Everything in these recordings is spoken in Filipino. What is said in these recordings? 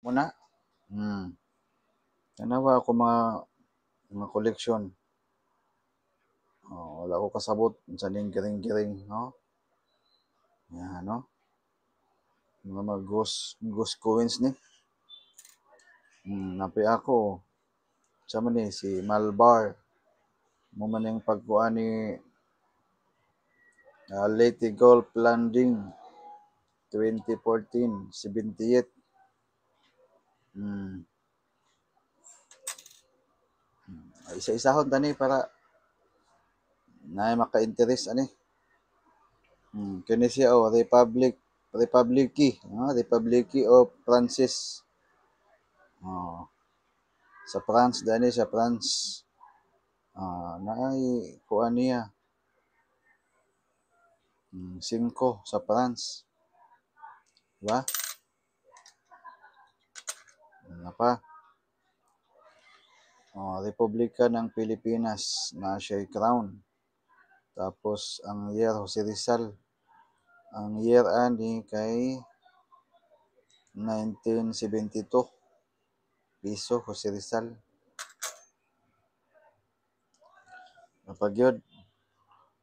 muna. Tanawa ako mga koleksyon. Wala ko kasabot sa ning giring-giring, no? Yan, no? Mga ghost coins ni. Napi ako. Sama ni si Malbar. Mo man yung pagkuha ni Leyte Golf Landing 2014, 78. Isa-isahon tani para na maka-interest ani. Kini siya Republic of Francis. Sa France dani sa France. Naay kuan niya. 5 sa France. Diba? Ano pa? Republika ng Pilipinas na siya crown. Tapos ang year Jose Rizal. Ang year ani kay 1972. Piso Jose Rizal. Kapag yun,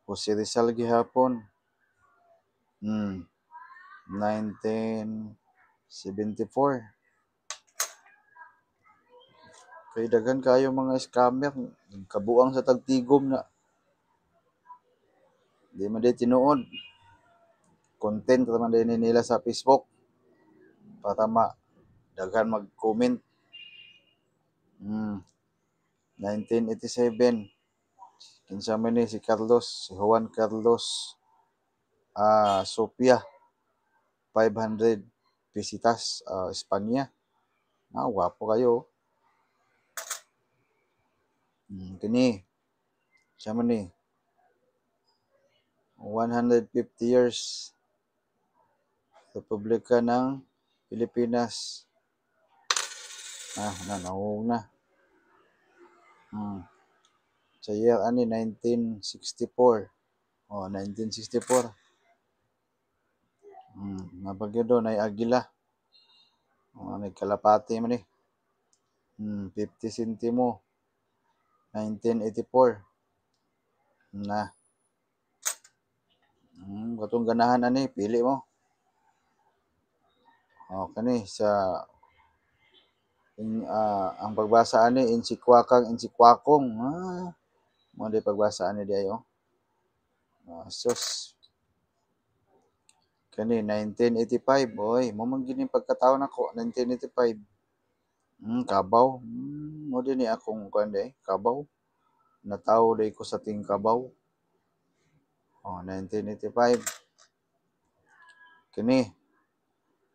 Jose Rizal gihapon. 1974. Kay daghan kayo mga scammer, kabuang sa tagtigom na. Di man di tinuod. Content naman din nila sa Facebook. Para daghan mag-comment. 1987. Kinsa man ni si Juan Carlos Sofia. 500 visitas Espanya. Wapo kayo. Kini. Siya man ni. 150 years. Republika ng Pilipinas. Nanahong na. Sa year ani 1964. 1964. Nabagyo doon ay Agila. Nagkalapati man eh. 50 centimo. 1984. Katong ganahan ani, pili mo. Kani sa ang pagbasa ani insikwakong. Mo di pagbasa ani di ayo. Sus. Kani 1985, boy, mo man gini pagkataon nako 1985. Kabaw. Mo din ni akong kuan Kabaw. Natawo day ko sa ting Kabaw. 1985. Kini.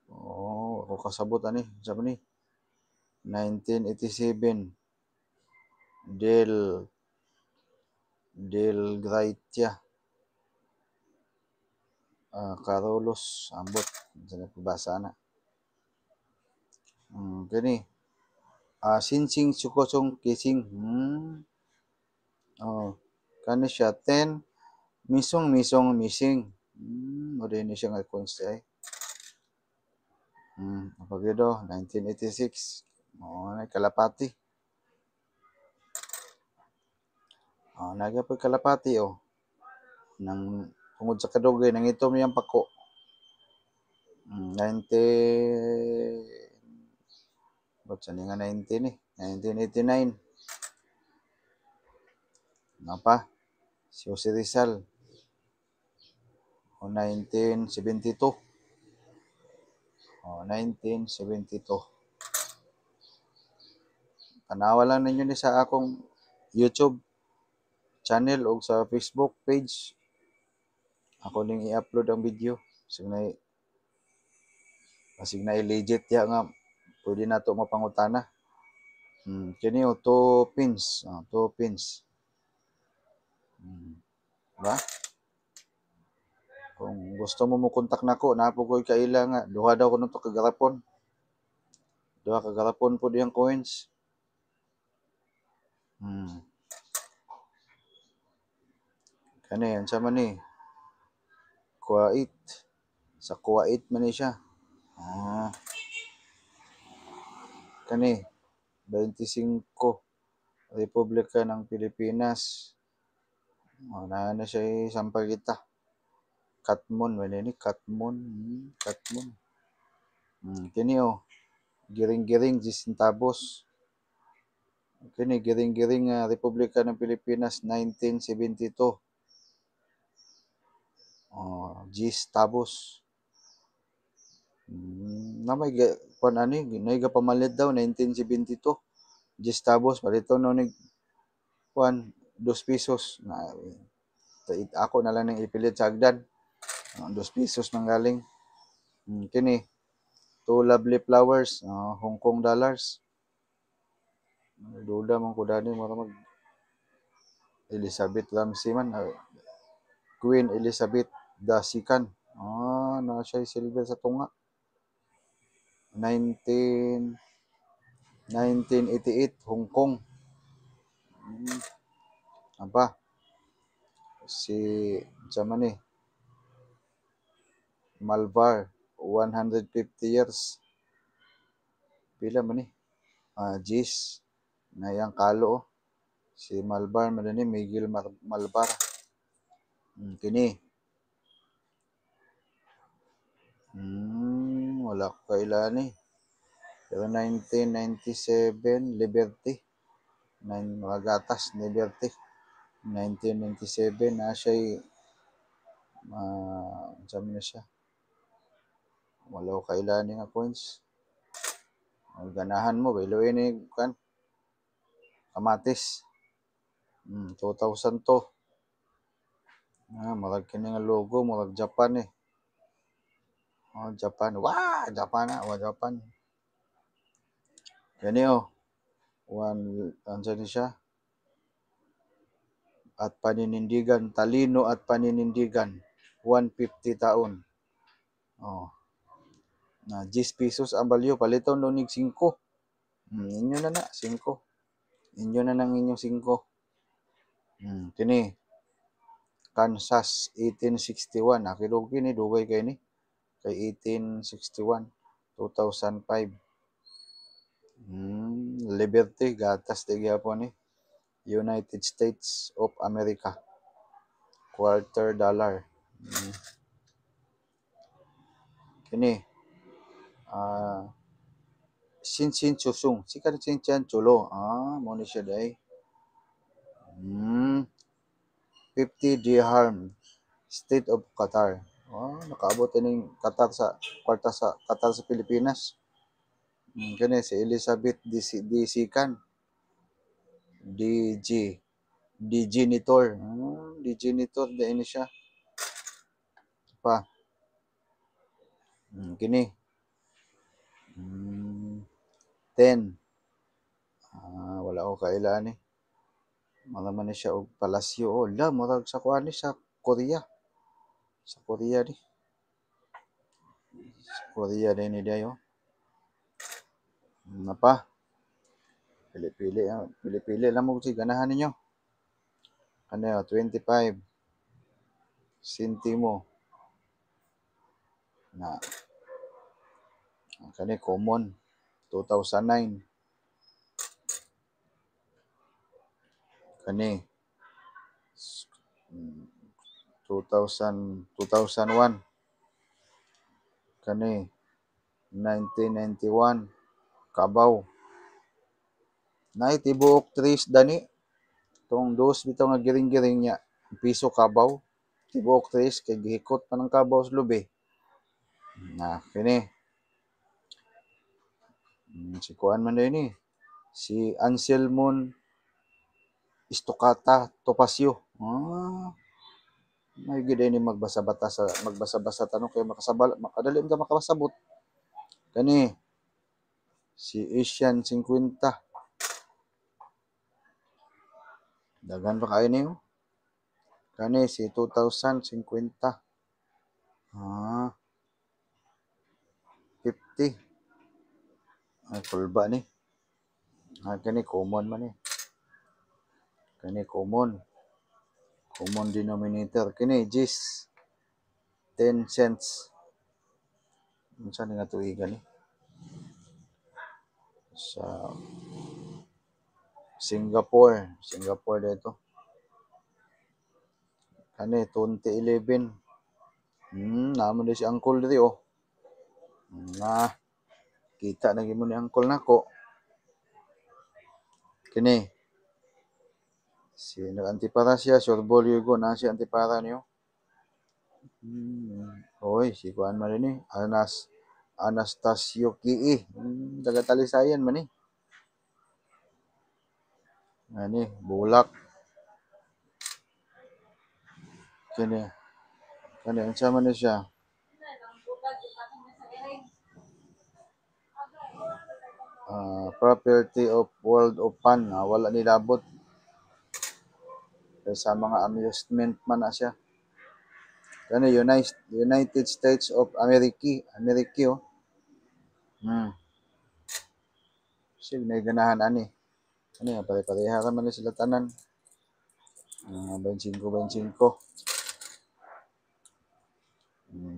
Ako kasabot ani. Sabi ni. 1987. Del Graitia. Carolus. Ambot. Sa nagbasa na. Kini. Sinsing Sukosong Kising. Kani siya 10. Misong missing. O din siya nga coins ay. Apagyo 1986. Kalapati. Nagapag kalapati nang tungod sa kadugay nang ito miyang pako. 1989. Pa? Si Jose Rizal. 1972. 1972. Tanawa lang ninyo ni sa akong YouTube channel o sa Facebook page. Ako ning i-upload ang video. Kasig na legit ya nga pwede na to mapangutana. Kini 2 pins. 2 pins. Ba? Kung gusto mo kontak nako, napo ko kaila nga duha daw ko nito kagarapon. Duha kagarapon po diyang coins. Kani yan sa man ni. Kuwait. Sa Kuwait man ni siya. Kani 25 Republika ng Pilipinas. Na siya sampal kita. Katmon man ni Katmon. Katmon. Kini giring-giring 10 centavos. Kini giring-giring Republika ng Pilipinas 1972. 10 centavos. Namay kuan ani ginay pamalit daw 1972. 10 centavos palito no nig kuan 2 pesos na ako na lang ning ipilit sa hagdan. 2 pesos nang galing. Kini Two Lovely Flowers, Hong Kong dollars. Duda man ko dani mara mag Elizabeth Ramsey man. Queen Elizabeth II. Na siya silver sa tunga. 1988 Hong Kong. Apa? Si zaman ni Malvar 150 years. Pila man ni? Gis na yang kalo. Si Malvar man ni Miguel Malvar. Kini. Wala ko kailan ni. Pero 1997 Liberty. Mga gatas Liberty. 1997 na siya sabi na siya. Wala ko kailan nga coins. Ganahan mo, bailoy ni kan kamatis. 2002. Marag kini nga logo, marag Japan eh. Japan. Japan na. Japan. Yan ano siya? At paninindigan. Talino at paninindigan. 150 taon. Na 10 pesos ang balyo. Paliton no nig 5. Inyo na 5. Inyo na nang inyong 5. Kini. Kansas 1861. Nakilugi ni dugay kay ni. Kay 1861. 2005. Liberty. Gatas di gyapon ni. United States of America. $quarter. Kini. Sin Chusung. Sikan Sin Chulo. Mo ni siya day. 50 dirham. State of Qatar. Nakaabot ning Qatar sa kwarta sa Qatar sa Pilipinas. Kani si Elizabeth Disikan. Digenitor. Digenitor din siya. Pa. Kini. 10. Wala ko kailan ni. Malaman ni siya og palasyo. Murag sa kuan ni sa Korea. Sa Korea ni. Sa Korea din ni dayo. Napa? Pili-pili lang mo si ganahan ninyo. Ano 25 centimo. Na kani common 2009. Kani 2001. Kani 1991 Kabaw. Nay tibuok 3 dani. Tong dos bitaw nga giring-giring niya. Piso Kabaw. Tibuok 3 kay gihikot pa ng Kabaw sa lubi. Kini. Si kuan man din ni. Si Anselmon Istokata Topacio. May gid ni magbasa-basa tanong kay makadali ka makasabot. Kani si Asian 50. Dagan pa kayo niyo. Kani si 2050. 50. Ay kulba ni. Kani common man ni. Kani common denominator. Kini Gis 10 cents. Unsa nga tuigan ni? sa Singapore dito. Kani 2011. Naman din si Uncle diri oh. Na kita na gid mo ni Uncle nako. Kini si nag-antipara siya, Sorbolyo Yugo na si antipara niyo. Hoy, si kuan man ni Anastasio Kii. Taga Talisayan man ni. Ani, bulak. Kani unsa man ni siya? Property of World of Fun. Wala ni labot. Sa mga amusement man na siya. Kani United States of America oh. Sige na ganahan ani. Ano yan, pare-pareha naman na sila tanan. 25.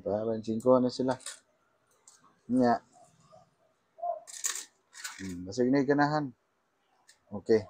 Para 25 na sila. Nya. Sige na ganahan. Okay.